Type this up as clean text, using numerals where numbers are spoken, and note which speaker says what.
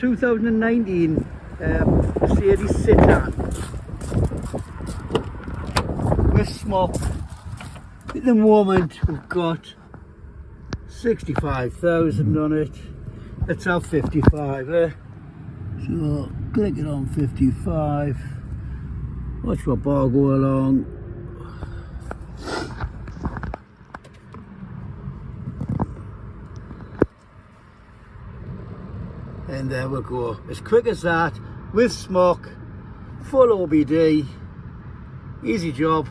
Speaker 1: 2019 Mercedes Citan with smoke. At the moment we've got 65,000 on it. Let's have 55 there. So click it on 55. Watch my bar go along. And there we go. As quick as that, with smoke, full OBD, easy job.